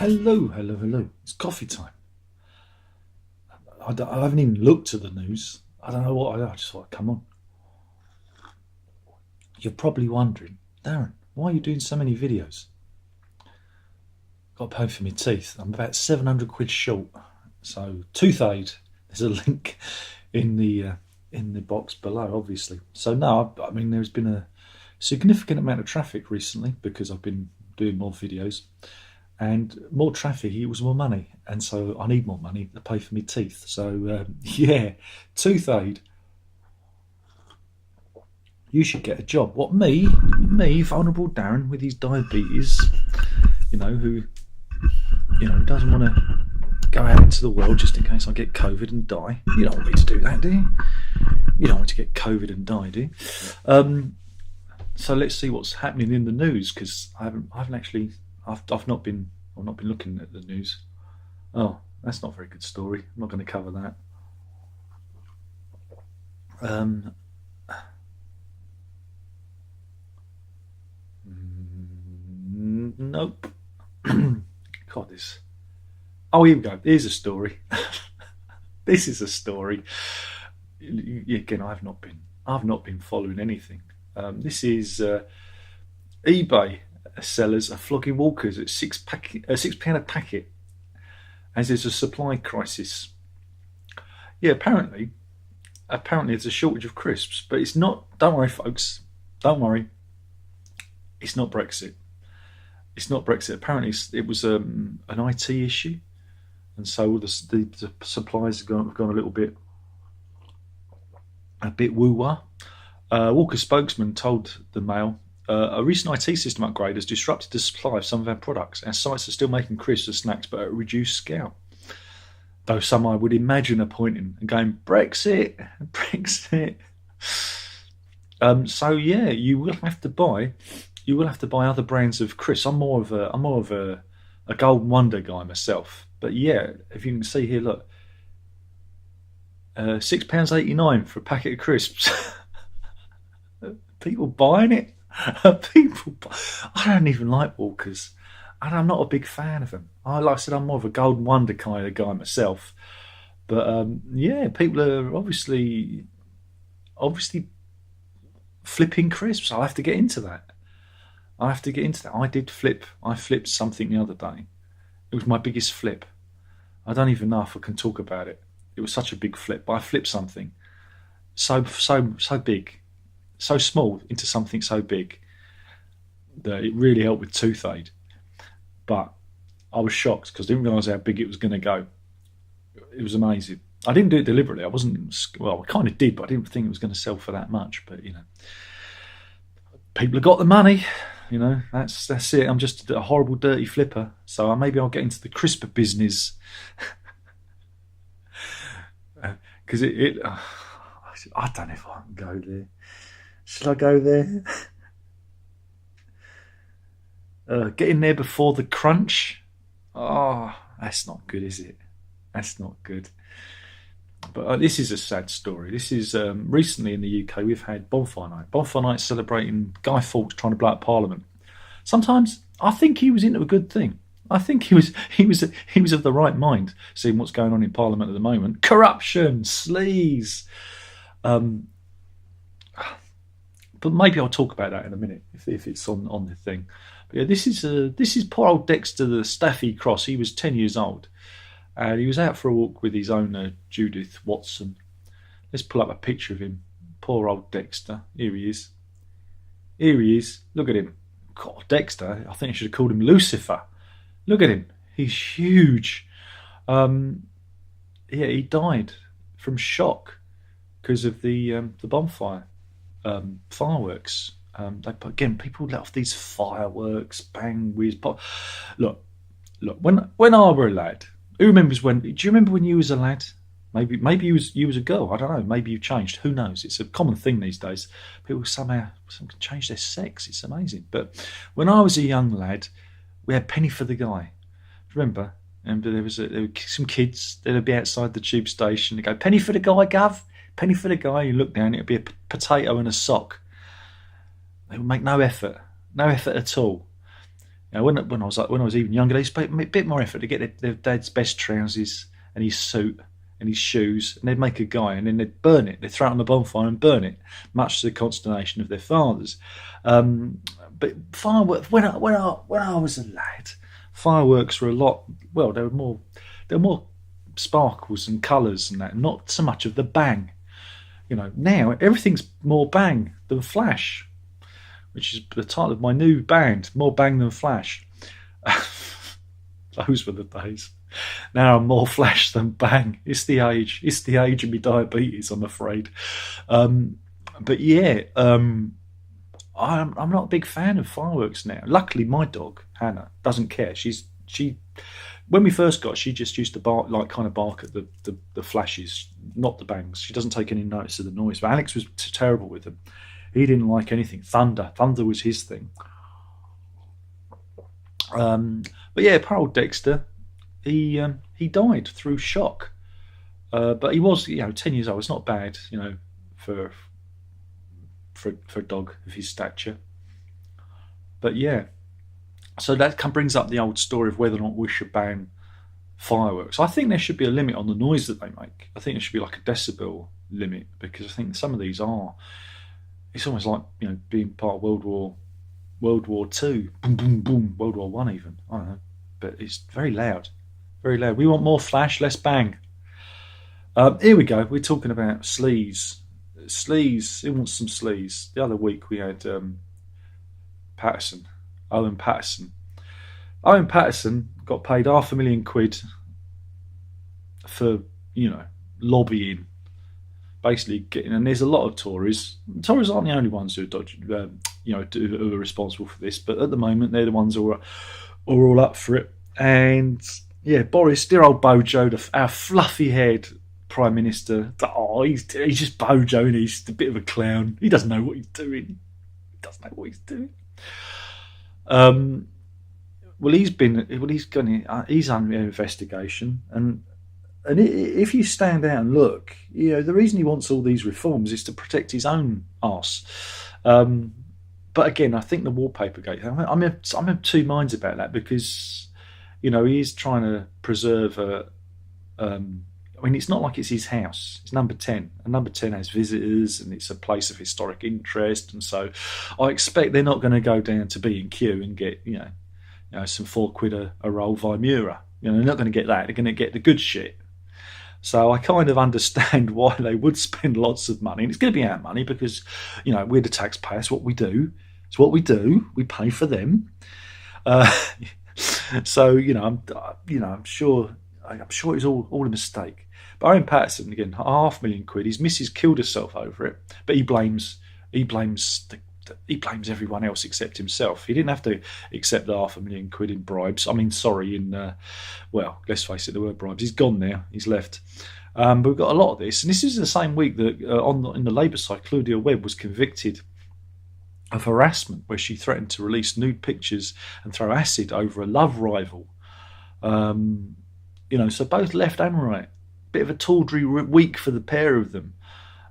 Hello, hello, hello. It's coffee time. I haven't even looked at the news. I don't know what. I just thought, come on. You're probably wondering, Darren, why are you doing so many videos? Got to pay for my teeth. I'm about 700 quid short. So, toothaid. There's a link in the box below, obviously. So, no, I mean, there's been a significant amount of traffic recently because I've been doing more videos. And more traffic equals more money, and so I need more money to pay for my teeth. So yeah, toothaid. You should get a job. What, me, vulnerable Darren with his diabetes, who doesn't want to go out into the world just in case I get COVID and die. You don't want me to do that, do you? You don't want to get COVID and die, do you? So let's see what's happening in the news, because I haven't actually. I've not been looking at the news. Oh, that's not a very good story. I'm not going to cover that. Nope. God, this. Oh, here we go. Here's a story. This is a story. Again, I've not been following anything. This is eBay. Sellers are flogging walkers at £6 a packet as there's a supply crisis. Yeah, apparently there's a shortage of crisps, but it's not. Don't worry, folks. Don't worry. It's not Brexit. It's not Brexit. Apparently, it was an IT issue, and so the supplies have gone a little bit woo-wah. Walker spokesman told the Mail. A recent IT system upgrade has disrupted the supply of some of our products. Our sites are still making crisps and snacks, but at a reduced scale. Though some I would imagine are pointing and going, Brexit. So yeah, you will have to buy other brands of crisps. I'm more of a Golden Wonder guy myself. But yeah, if you can see here, look, £6.89 for a packet of crisps. People buying it. I don't even like Walkers, and I'm not a big fan of them. Like I said, I'm more of a Golden Wonder kind of guy myself. But yeah, people are obviously flipping crisps. I'll have to get into that. I flipped something the other day. It was my biggest flip. I don't even know if I can talk about it. It was such a big flip, but I flipped something so big, so small into something so big that it really helped with toothaid. But I was shocked because I didn't realise how big it was going to go. It was amazing. I didn't do it deliberately. I kind of did, but I didn't think it was going to sell for that much. But people have got the money. That's it. I'm just a horrible, dirty flipper. So maybe I'll get into the crisper business. Because I don't know if I can go there. Should I go there? Get in there before the crunch. Oh, that's not good, is it? That's not good. But this is a sad story. This is recently in the UK we've had Bonfire Night. Bonfire Night celebrating Guy Fawkes trying to blow up Parliament. Sometimes I think he was into a good thing. I think he was of the right mind, seeing what's going on in Parliament at the moment. Corruption, sleaze. But maybe I'll talk about that in a minute if it's on the thing. But yeah, this is poor old Dexter the Staffy Cross. He was 10 years old, and he was out for a walk with his owner Judith Watson. Let's pull up a picture of him. Poor old Dexter. Here he is. Look at him. God, Dexter. I think I should have called him Lucifer. Look at him. He's huge. Yeah, he died from shock because of the bonfire. Fireworks. People let off these fireworks, bang, whiz, pop. Look. When I were a lad, who remembers when? Do you remember when you was a lad? Maybe you was a girl. I don't know. Maybe you've changed. Who knows? It's a common thing these days. People somehow can change their sex. It's amazing. But when I was a young lad, we had Penny for the Guy. Remember? And there were some kids. They'd be outside the tube station. They go, "Penny for the Guy, Gov." Penny for the Guy. You look down, it'd be a potato and a sock. They would make no effort at all. When I was even younger, they used to put a bit more effort to get their dad's best trousers and his suit and his shoes, and they'd make a guy, and then they'd burn it. They'd throw it on the bonfire and burn it, much to the consternation of their fathers. But fireworks, when I was a lad, fireworks were a lot. Well, there were more sparkles and colours and that, not so much of the bang. Now everything's more bang than flash, which is the title of my new band, More Bang Than Flash. Those were the days. Now I'm more flash than bang. It's the age. It's the age of my diabetes, I'm afraid. But yeah, I'm not a big fan of fireworks now. Luckily, my dog Hannah doesn't care. She when we first got, she just used to bark at the flashes, not the bangs. She doesn't take any notice of the noise. But Alex was terrible with them. He didn't like anything. Thunder was his thing. But yeah, poor old Dexter. He died through shock. But he was 10 years old. It's not bad, for a dog of his stature. But yeah, so that brings up the old story of whether or not we should ban fireworks. I think there should be a limit on the noise that they make. I think there should be like a decibel limit, because I think some of these are. It's almost like being part of World War Two, boom boom boom, World War One even. I don't know, but it's very loud, very loud. We want more flash, less bang. Here we go. We're talking about Sleaze. Sleaze. Who wants some Sleaze? The other week we had Owen Patterson. Owen Patterson got paid £500,000 for lobbying. Basically getting, and there's a lot of Tories. Tories aren't the only ones who are who are responsible for this, but at the moment they're the ones who are all up for it. And yeah, Boris, dear old Bojo, our fluffy-haired Prime Minister. Oh, he's just Bojo, and he's a bit of a clown. He doesn't know what he's doing. Well, he's under investigation, and if you stand out and look, the reason he wants all these reforms is to protect his own arse. But again, I think the wallpaper gate. I'm of two minds about that, because he is trying to preserve it's not like it's his house. It's number 10, and number 10 has visitors, and it's a place of historic interest, and so I expect they're not going to go down to B&Q and get some £4 a roll Vimura. They're not going to get that. They're going to get the good shit. So I kind of understand why they would spend lots of money, and it's going to be our money because we're the taxpayers. It's what we do. We pay for them. So I'm sure it was all a mistake. But Owen Patterson, again, £500,000. His missus killed herself over it, but he blames everyone else except himself. He didn't have to accept the £500,000 in bribes. Let's face it, there were bribes. He's gone now. He's left. But we've got a lot of this, and this is the same week that in the Labour side, Claudia Webb was convicted of harassment, where she threatened to release nude pictures and throw acid over a love rival. So both left and right. Bit of a tawdry week for the pair of them.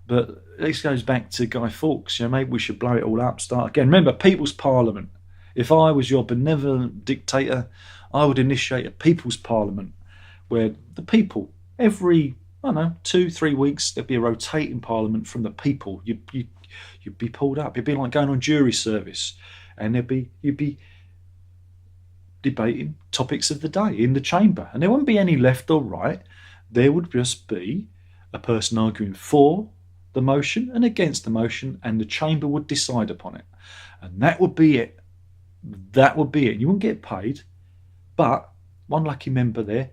But this goes back to Guy Fawkes. Maybe we should blow it all up, start again. Remember, People's Parliament. If I was your benevolent dictator, I would initiate a People's Parliament where the people, every 2-3 weeks, there'd be a rotating Parliament from the people. You'd be pulled up. It'd be like going on jury service, and you'd be debating topics of the day in the chamber, and there wouldn't be any left or right. There would just be a person arguing for the motion and against the motion, and the chamber would decide upon it, and that would be it. You wouldn't get paid, but one lucky member there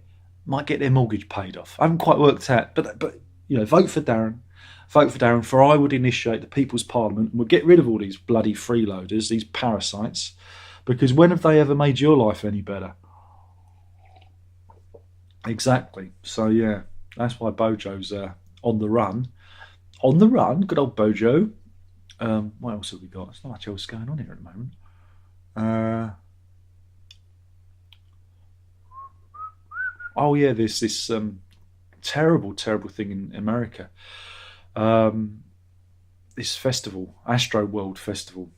might get their mortgage paid off. I haven't quite worked out, but vote for Darren, for I would initiate the People's Parliament, and we'll get rid of all these bloody freeloaders, these parasites, because when have they ever made your life any better? Exactly. So yeah, that's why Bojo's on the run. On the run, good old Bojo. What else have we got? There's not much else going on here at the moment. There's this terrible thing in America. This festival, Astro World Festival,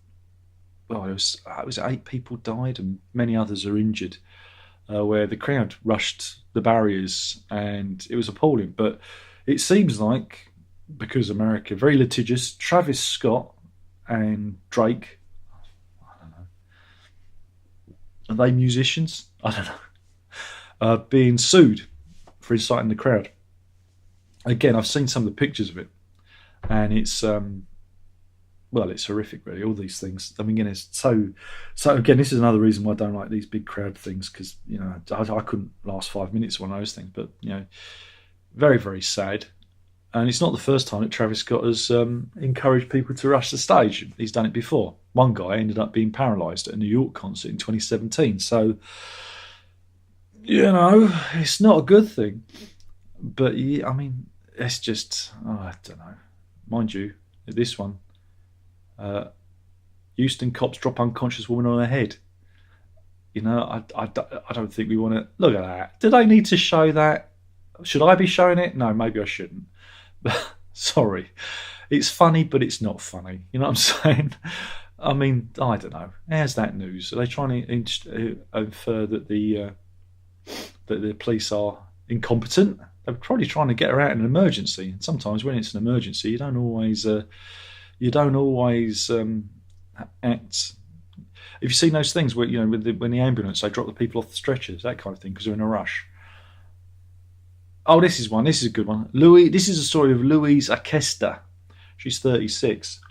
well, it was 8 people died and many others are injured, where the crowd rushed the barriers, and it was appalling. But it seems like, because America very litigious, Travis Scott and Drake, are they musicians? I don't know. Being sued for inciting the crowd. Again, I've seen some of the pictures of it, and it's well, it's horrific, really. All these things. I mean, again, it's so. Again, this is another reason why I don't like these big crowd things, because I couldn't last 5 minutes on those things. But very, very sad. And it's not the first time that Travis Scott has encouraged people to rush the stage. He's done it before. One guy ended up being paralysed at a New York concert in 2017. So, it's not a good thing. But, yeah, I mean, it's just, I don't know. Mind you, this one, Houston cops drop unconscious woman on her head. I don't think we want to... Look at that. Do they need to show that? Should I be showing it? No, maybe I shouldn't. Sorry, it's funny, but it's not funny. You know what I'm saying? I mean, I don't know. How's that news? Are they trying to infer that the police are incompetent? They're probably trying to get her out in an emergency. And sometimes when it's an emergency, you don't always act. If you've seen those things where when the ambulance, they drop the people off the stretchers, that kind of thing, because they're in a rush. Oh, this is one. This is a good one. This is a story of Louise Aquesta. She's 36.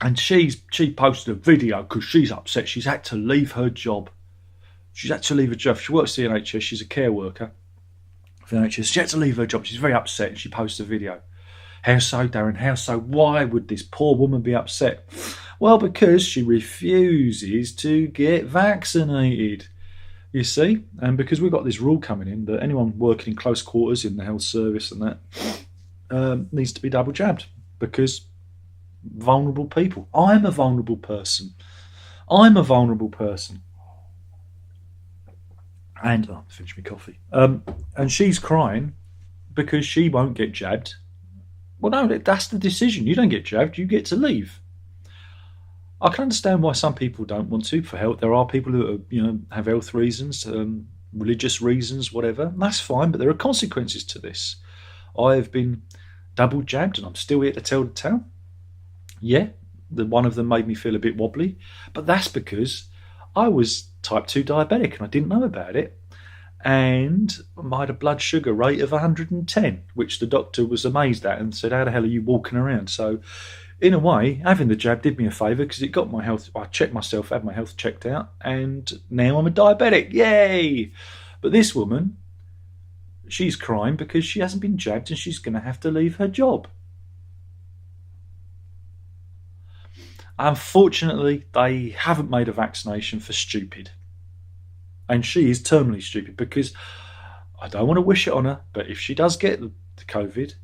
And she posted a video because she's upset. She's had to leave her job. She works at the NHS. She's a care worker for the NHS. She had to leave her job. She's very upset. And she posted a video. How so, Darren? How so? Why would this poor woman be upset? Well, because she refuses to get vaccinated. You see, and because we've got this rule coming in that anyone working in close quarters in the health service and that needs to be double jabbed, because vulnerable people. I'm a vulnerable person. And finish my coffee. And she's crying because she won't get jabbed. Well, no, that's the decision. You don't get jabbed. You get to leave. I can understand why some people don't want to for health. There are people who have health reasons, religious reasons, whatever. And that's fine, but there are consequences to this. I have been double jabbed, and I'm still here to tell the tale. Yeah, one of them made me feel a bit wobbly, but that's because I was type 2 diabetic and I didn't know about it. And I had a blood sugar rate of 110, which the doctor was amazed at and said, "How the hell are you walking around?" So, in a way, having the jab did me a favour, because it got my health. I checked myself, had my health checked out, and now I'm a diabetic. Yay! But this woman, she's crying because she hasn't been jabbed and she's going to have to leave her job. Unfortunately, they haven't made a vaccination for stupid. And she is terminally stupid, because I don't want to wish it on her, but if she does get the COVID,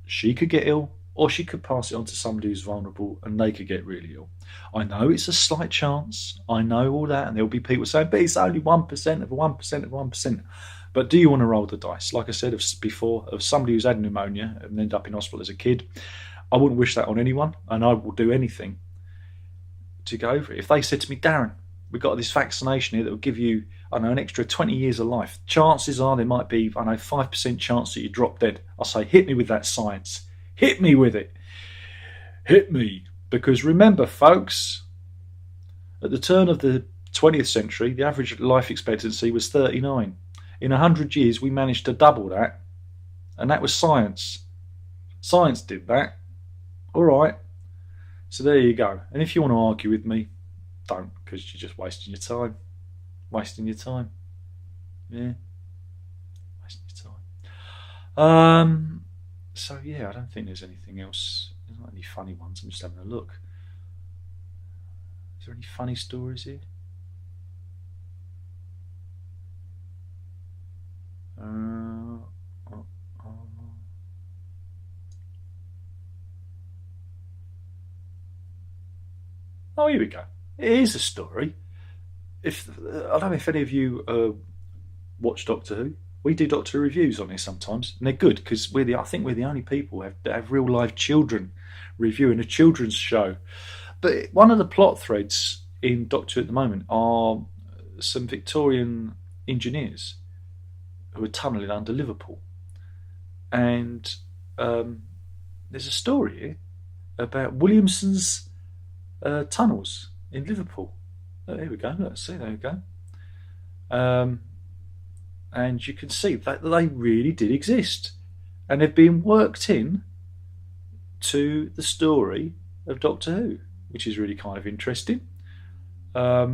she could get ill, or she could pass it on to somebody who's vulnerable and they could get really ill. I know it's a slight chance. I know all that. And there'll be people saying, but it's only 1% of 1% of 1%. But do you want to roll the dice? Like I said before, of somebody who's had pneumonia and ended up in hospital as a kid, I wouldn't wish that on anyone. And I will do anything to go over it. If they said to me, "Darren, we've got this vaccination here that will give you, an extra 20 years of life. Chances are there might be, 5% chance that you drop dead." I'll say, hit me with that science. Hit me with it. Hit me. Because remember, folks, at the turn of the 20th century, the average life expectancy was 39. In 100 years, we managed to double that. And that was science. Science did that. All right. So there you go. And if you want to argue with me, don't, because you're just wasting your time. Yeah. Wasting your time. So yeah, I don't think there's anything else. There's not any funny ones. I'm just having a look. Is there any funny stories here? Oh, here we go. It is a story. I don't know if any of you watch Doctor Who. We do Doctor Who reviews on here sometimes, and they're good, because I think we're the only people that have real life children reviewing a children's show. But one of the plot threads in Doctor Who at the moment are some Victorian engineers who are tunnelling under Liverpool. And there's a story here about Williamson's tunnels in Liverpool. Oh, here we go. Let's see. There we go. And you can see that they really did exist, and they've been worked in to the story of Doctor Who, which is really kind of interesting. I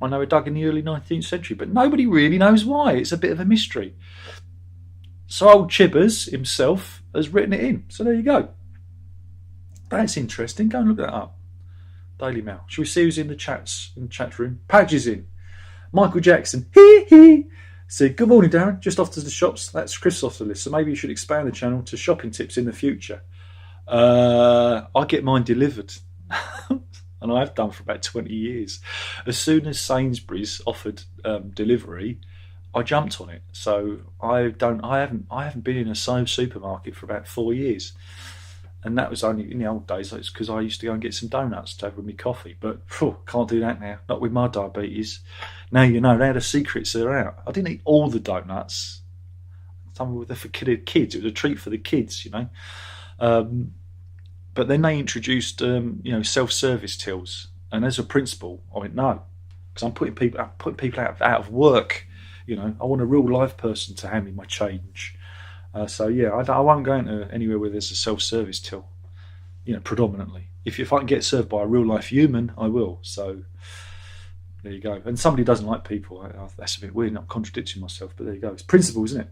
know it dug in the early 19th century, but nobody really knows why. It's a bit of a mystery. So old Chibbers himself has written it in. So there you go. That's interesting. Go and look that up. Daily Mail. Shall we see who's in the chat room? Padge is in. Michael Jackson. Hee hee. Said, good morning, Darren. Just off to the shops. That's Chris off the list. So maybe you should expand the channel to shopping tips in the future. I get mine delivered. And I have done for about 20 years. As soon as Sainsbury's offered delivery, I jumped on it. So I haven't been in a supermarket for about 4 years. And that was only in the old days. It's because I used to go and get some donuts to have with my coffee. But can't do that now. Not with my diabetes. Now you know, now the secrets are out. I didn't eat all the donuts. Some were for kids. It was a treat for the kids, you know. But then they introduced, self-service tills. And as a principal, I went, no. Because I'm putting people out of work. You know, I want a real live person to hand me my change. I won't go into anywhere where there's a self-service till, predominantly. If I can get served by a real-life human, I will. So there you go. And somebody doesn't like people. That's a bit weird, not contradicting myself, but there you go. It's principle, isn't it?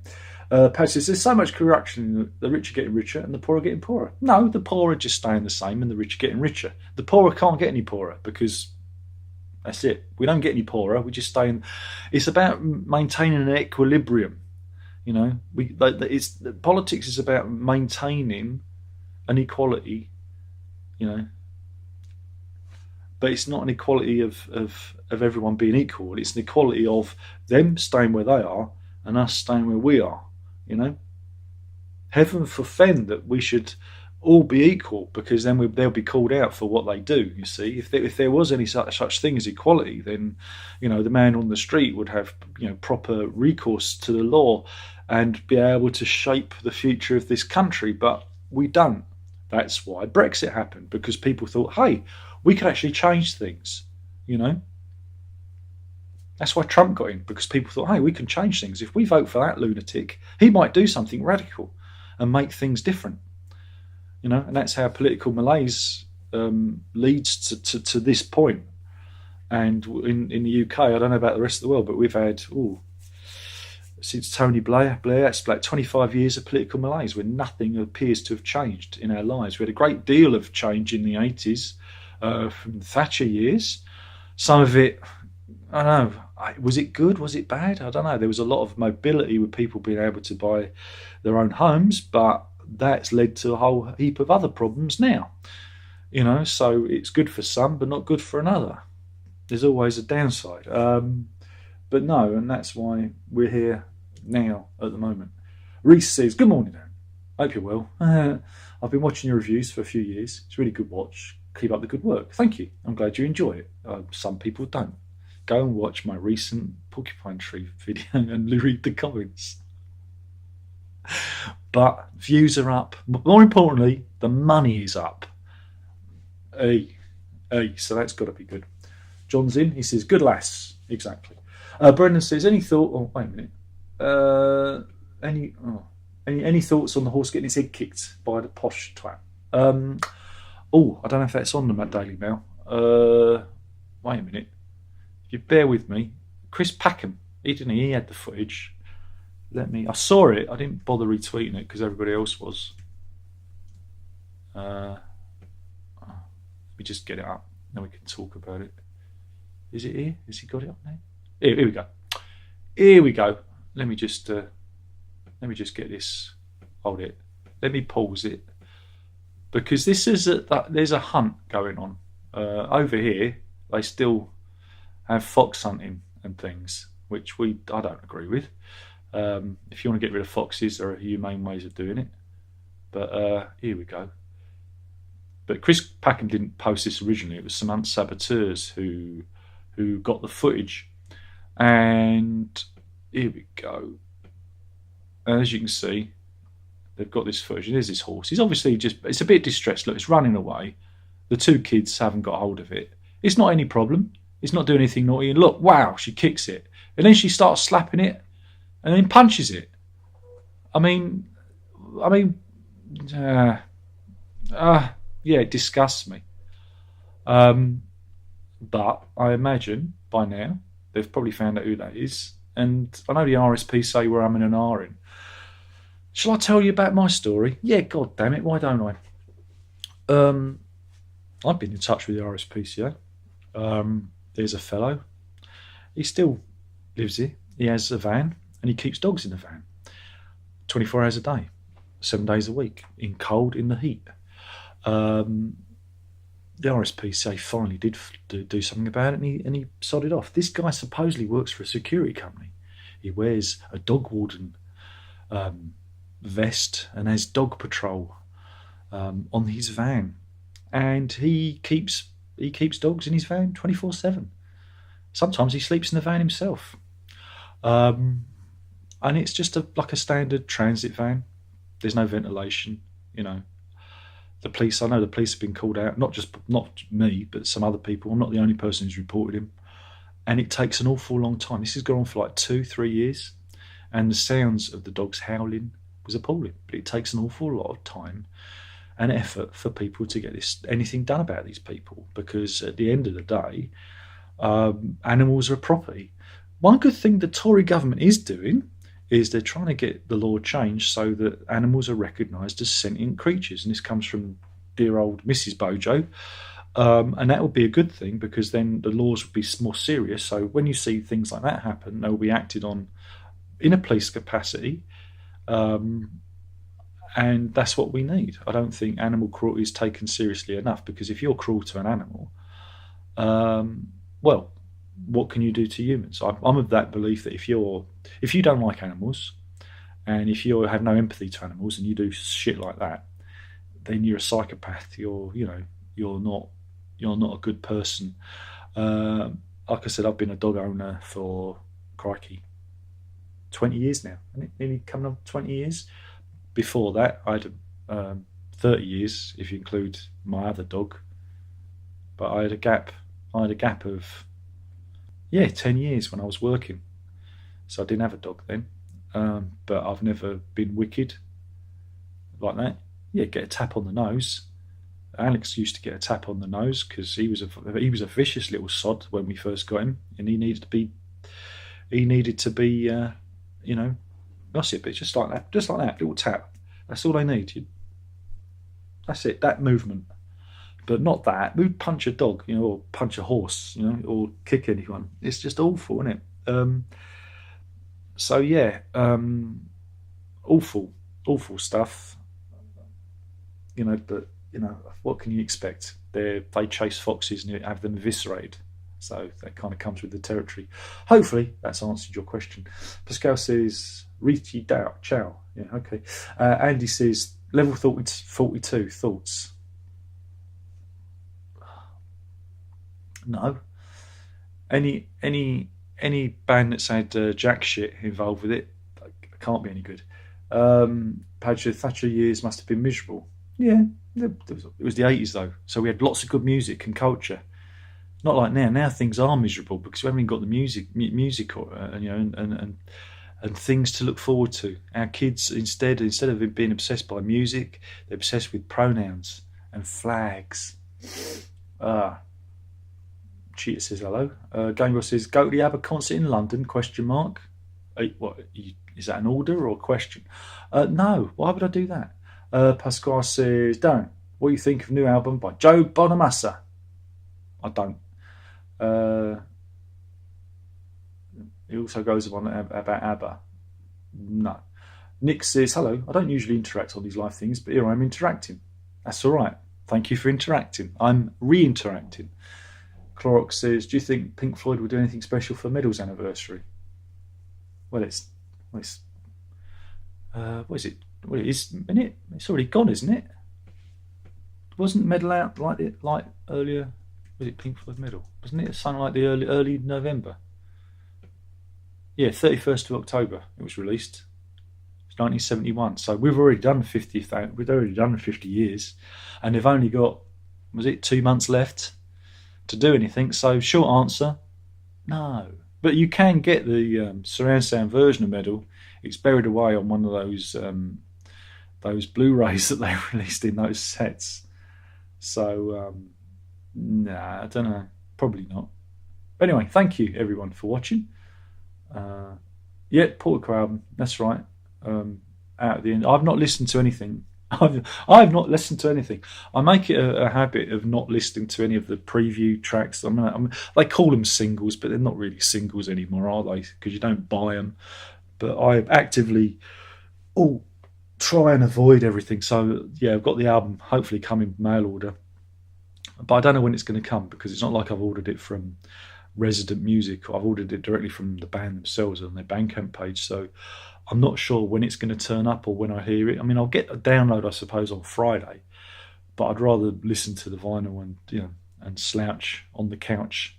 Pat says, there's so much corruption, the rich are getting richer and the poor are getting poorer. No, the poor are just staying the same and the rich are getting richer. The poorer can't get any poorer because that's it. We don't get any poorer. We just stay in. It's about maintaining an equilibrium. You know, politics is about maintaining an equality, but it's not an equality of everyone being equal. It's an equality of them staying where they are and us staying where we are. Heaven forfend that we should all be equal, because then they'll be called out for what they do. You see, if there was any such thing as equality, then the man on the street would have proper recourse to the law and be able to shape the future of this country. But we don't. That's why Brexit happened, because people thought, hey, we could actually change things. That's why Trump got in, because people thought, hey, we can change things. If we vote for that lunatic, he might do something radical and make things different. And that's how political malaise leads to this point. And in the UK, I don't know about the rest of the world, but we've had, since Tony Blair, it's like 25 years of political malaise where nothing appears to have changed in our lives. We had a great deal of change in the 80s from the Thatcher years. Some of it, I don't know, was it good? Was it bad? I don't know. There was a lot of mobility with people being able to buy their own homes, but that's led to a whole heap of other problems now. So it's good for some, but not good for another. There's always a downside. But no, and that's why we're here now at the moment. Reese says, good morning, Aaron. Hope you're well. I've been watching your reviews for a few years. It's a really good watch. Keep up the good work. Thank you. I'm glad you enjoy it. Some people don't. Go and watch my recent Porcupine Tree video and read the comments. But views are up. More importantly, the money is up. So that's got to be good. John's in. He says, good lass. Exactly. Brendan says, any thought? Oh, wait a minute. Any thoughts on the horse getting his head kicked by the posh twat? I don't know if that's on the Daily Mail. Wait a minute. If you bear with me, Chris Packham. He had the footage. I saw it. I didn't bother retweeting it because everybody else was. Let me just get it up. Then we can talk about it. Is it here? Has he got it up now? Here we go. Here we go. Let me just get this. Hold it. Let me pause it, because this is there's a hunt going on over here. They still have fox hunting and things, which I don't agree with. If you want to get rid of foxes, there are humane ways of doing it. But here we go. But Chris Packham didn't post this originally. It was some saboteurs who got the footage. And here we go. As you can see, they've got this footage. There's this horse. He's obviously it's a bit distressed. Look, it's running away. The two kids haven't got hold of it. It's not any problem. It's not doing anything naughty. And look, wow, she kicks it. And then she starts slapping it and then punches it. Yeah, it disgusts me. But I imagine by now they've probably found out who that is. And I know the RSP say we're umming and ahhing. Shall I tell you about my story? Yeah, God damn it, why don't I? I've been in touch with the RSPCA. There's a fellow. He still lives here. He has a van and he keeps dogs in the van 24 hours a day, 7 days a week, in cold, in the heat. The RSPCA finally did do something about it, and he sodded off. This guy supposedly works for a security company. He wears a dog warden vest and has dog patrol on his van, and he keeps dogs in his van 24/7. Sometimes he sleeps in the van himself, and it's just like a standard transit van. There's no ventilation, you know. I know the police have been called out, not me, but some other people. I'm not the only person who's reported him. And it takes an awful long time. This has gone on for like 2-3 years. And the sounds of the dogs howling was appalling. But it takes an awful lot of time and effort for people to get anything done about these people. Because at the end of the day, animals are property. One good thing the Tory government is doing is they're trying to get the law changed so that animals are recognised as sentient creatures. And this comes from dear old Mrs. Bojo. And that would be a good thing, because then the laws would be more serious. So when you see things like that happen, they will be acted on in a police capacity. And that's what we need. I don't think animal cruelty is taken seriously enough, because if you're cruel to an animal, well, what can you do to humans? I'm of that belief that if you don't like animals, and if you have no empathy to animals, and you do shit like that, then you're a psychopath. You're not a good person. Like I said, I've been a dog owner for 20 years now. Nearly coming on 20 years. Before that, I had 30 years if you include my other dog. But I had a gap of 10 years when I was working. So I didn't have a dog then. But I've never been wicked like that. Yeah, get a tap on the nose. Alex used to get a tap on the nose because he was a vicious little sod when we first got him, and he needed to be that's it. But just like that, little tap. That's all they need. That's it. That movement, but not that. We'd punch a dog, or punch a horse, or kick anyone. It's just awful, isn't it? So yeah, awful stuff. But what can you expect? They chase foxes and have them eviscerated. So that kind of comes with the territory. Hopefully that's answered your question. Pascal says, Riti Dao, ciao. Yeah, okay. Andy says, level 42, thoughts? No. Any band that's had jack shit involved with it can't be any good. Padgett, Thatcher years must have been miserable. Yeah, it was the 80s though, so we had lots of good music and culture. Not like now. Now things are miserable because we haven't even got the music, and things to look forward to. Our kids instead of being obsessed by music, they're obsessed with pronouns and flags. Cheetah says hello. Gameboy says, go to the ABBA concert in London? ? Is that an order or a question? No. Why would I do that? Pascal says, Darren, what do you think of new album by Joe Bonamassa? I don't. He also goes on about ABBA. No. Nick says, hello, I don't usually interact on these live things, but here I'm interacting. That's all right. Thank you for interacting. I'm re-interacting. Clorox says, do you think Pink Floyd will do anything special for Medal's anniversary? Well, what is it? Well, it is, isn't it? It's already gone, isn't it? wasn't Medal out like earlier? Was it Pink Floyd Medal? Wasn't it something like the early November? Yeah, 31st of October it was released. It's 1971. So we've already done 50th. We've already done 50 years, and they've only got, was it 2 months left to do anything? So short answer, no. But you can get the surround sound version of Medal. It's buried away on one of those Blu-rays that they released in those sets. So nah, I don't know. Probably not. But anyway, thank you everyone for watching. Yeah, Portico album. That's right. Out at the end, I've not listened to anything. I've not listened to anything. I make it a habit of not listening to any of the preview tracks. They call them singles, but they're not really singles anymore, are they? Because you don't buy them. But I actively try and avoid everything. So yeah, I've got the album hopefully coming mail order, but I don't know when it's going to come, because it's not like I've ordered it from Resident Music. I've ordered it directly from the band themselves on their Bandcamp page. So I'm not sure when it's going to turn up or when I hear it. I mean, I'll get a download, I suppose, on Friday, but I'd rather listen to the vinyl and slouch on the couch.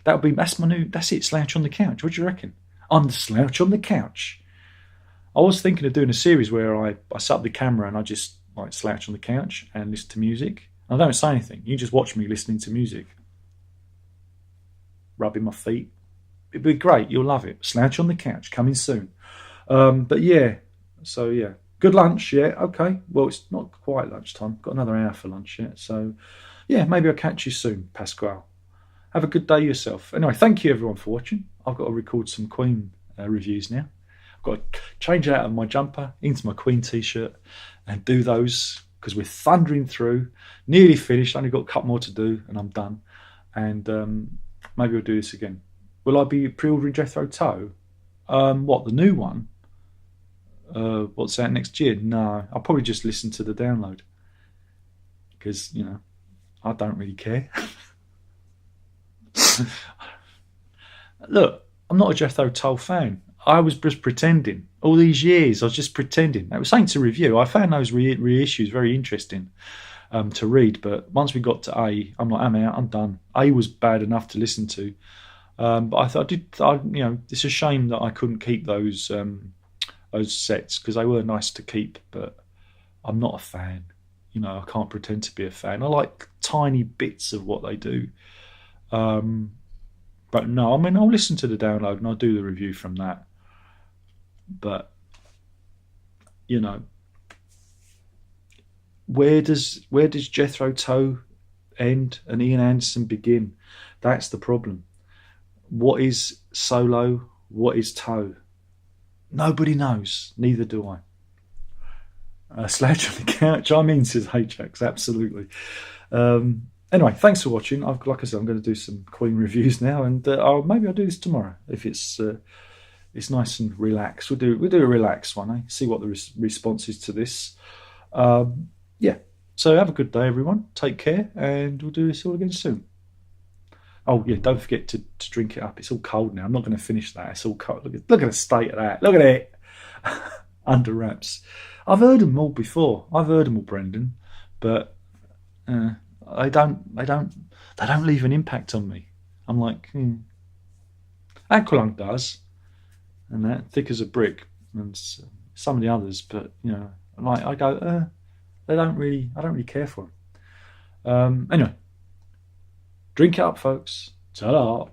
That's it, slouch on the couch. What do you reckon? I'm the slouch on the couch. I was thinking of doing a series where I set up the camera and I just like slouch on the couch and listen to music. I don't say anything. You just watch me listening to music, rubbing my feet. It'd be great. You'll love it. Slouch on the couch, coming soon. But yeah, so yeah, good lunch. Yeah, okay. Well, it's not quite lunchtime. Got another hour for lunch yet. So yeah, maybe I'll catch you soon, Pasquale. Have a good day yourself. Anyway, thank you everyone for watching. I've got to record some Queen reviews now. I've got to change out of my jumper into my Queen t-shirt and do those, because we're thundering through. Nearly finished. Only got a couple more to do and I'm done. And maybe we'll do this again. Will I be pre-ordering Jethro Tull? What, the new one? What's out next year? No, I'll probably just listen to the download, because I don't really care. Look, I'm not a Jethro Tull fan. I was just pretending all these years. I was just pretending. It was something to review. I found those reissues very interesting to read, but once we got to A, I'm like, I'm out. I'm done. A was bad enough to listen to, but I thought it's a shame that I couldn't keep those sets, because they were nice to keep. But I'm not a fan. I can't pretend to be a fan. I like tiny bits of what they do. But no, I mean, I'll listen to the download and I'll do the review from that. But where does Jethro Tull end and Ian Anderson begin? That's the problem. What is solo? What is Tull? Nobody knows. Neither do I. Slouch on the couch. I'm in, says Ajax. Absolutely. Anyway, thanks for watching. Like I said, I'm going to do some Queen reviews now, and maybe I'll do this tomorrow if it's nice and relaxed. We'll do a relaxed one. See what the response is to this. Yeah. So have a good day, everyone. Take care, and we'll do this all again soon. Oh yeah, don't forget to drink it up. It's all cold now. I'm not going to finish that. It's all cold. Look at the state of that. Look at it. Under wraps. I've heard them all before. I've heard them all, Brendan, but they don't leave an impact on me. I'm like, Aqualung does, and that thick as a brick, and some of the others, but like I go, I don't really care for them. Anyway, drink it up, folks. Ta-da.